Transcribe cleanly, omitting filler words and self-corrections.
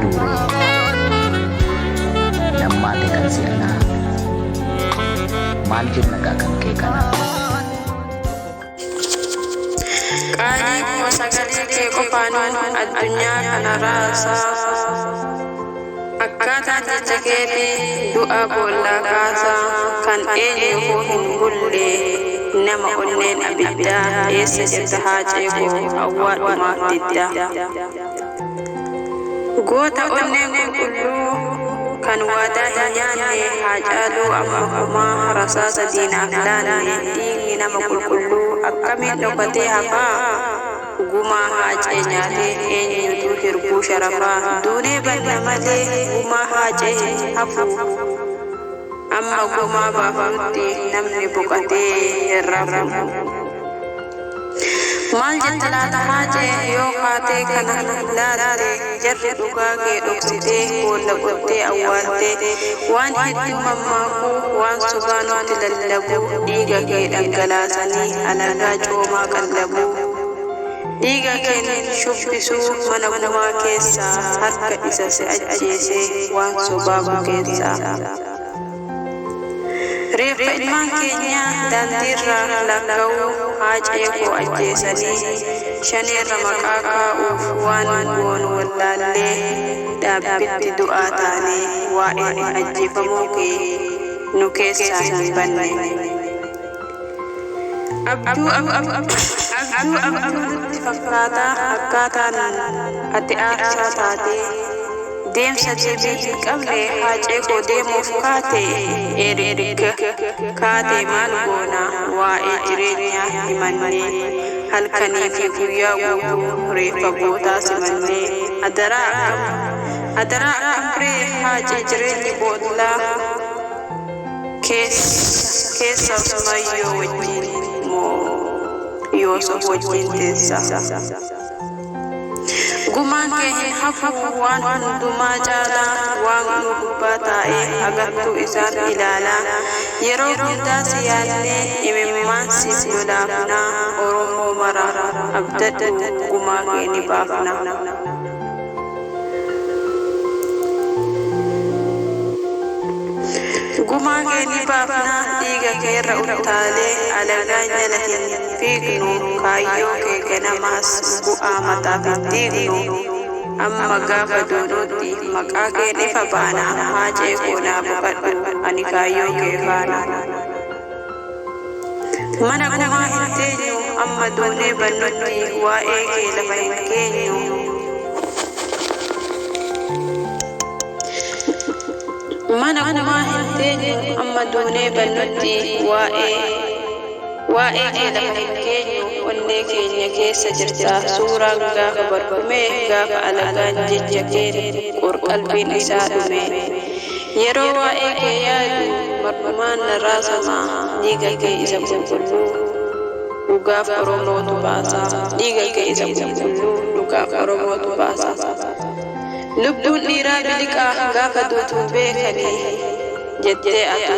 dure nammaate kan si'anaa maal jenna kan kee kana. Qaalii koo sagalee kee qofaanuu addunyaa kana raasaa. Akkaataan jecha keetii du'a boollaa kaasaa kan eenyuufuu hin bulle nama onneen abiddaa eessa jirta haacee koo awwaadhumaaf diddaa. Goota onneen qulqulluu kan waadaa hin nyaanne haacaaluu amma homaa rasaasa diinaaf laanne dhiigni nama qulqulluu akkamiin dhokatee hafaa. Gumaa haacee nyaatee eenyutu hirbuu sharafaa duunee banna malee gumaa haacee hafu. Amma gumaa baafanutti namni boqatee hin rafu. Maal jetta laata haacee yoo kaatee kana laatte jarri dhugaa kee dhoksitee boolla qottee awwaaltee waan hedduu mammaakuu waan sobaa nutti lallabuu dhiiga kee dhangalaasanii alagaa coomaa qallabuu. Dhiiga keen shubbisuu mana gumaa keessaa harka isa si ajjeesee waan sobaa bukeessaa. Reeffa ilmaan keenyaa daandiirraa lakkaa'uu haacee koo ajjeesanii shaneerra maqaa kaa'uuf waan goonu wallaallee dhaabbitti du'aa taanee waa'ee ajjeefamuu kee nu keessaa hin banne. Abduu abduutti fakkaataa akkaataan ati aarsaa taatee deemsa deebii hin qabne haacee koo deemuuf kaate erga kaate maal goona waa'ee jireenyaa himannee halkanii fi guyyaa guutuu reeffa gootaa simannee adaraa akkam ree haacee jireenyi boollaa keessa sumayyoo wajjin moo Yoosuuf wajjin teessa. Gumaan kee hin hafu waan hundumaa caalaa waan nu gubbaa taa'ee agartuu isaan ilaalaa yeroo hundaa si yaadnee imimmaan siif lolaafnaa Oromoo maraa abdadhu gumaa kee ni baafna. Gumaa kee ni baafna dhiiga keerra utaalee alagaan jala hin fiignu kaayyoo kee ganamaas bu'aa mataaf hin diignu. Amma gaafa duunuutti maqaa kee ifa baana haacee koo naa boqadhu ani kaayyoo kee faana. Mana gumaa hin teenyu amma duunee bannutti waa'ee kee lafa hin keenyu. Mana gumaa hin teenyu amma duunee bannutti waa'ee kee lafa hin keenyu. Onnee keenya keessa jirta suuraan gaafa barbaadamee gaafa alagaan jecha kee qorqalbiin isaa dhume. Yeroo waa'ee kee yaadu mar'umaan narraa samaa dhiiga kee isa qulqulluu dhugaaf Oromootu baasa. Dhiiga kee isa qulqulluu dhugaaf Oromootu baasa. Lubbuun dhiiraa biliqaa gaafa duutuu beekanii jettee atu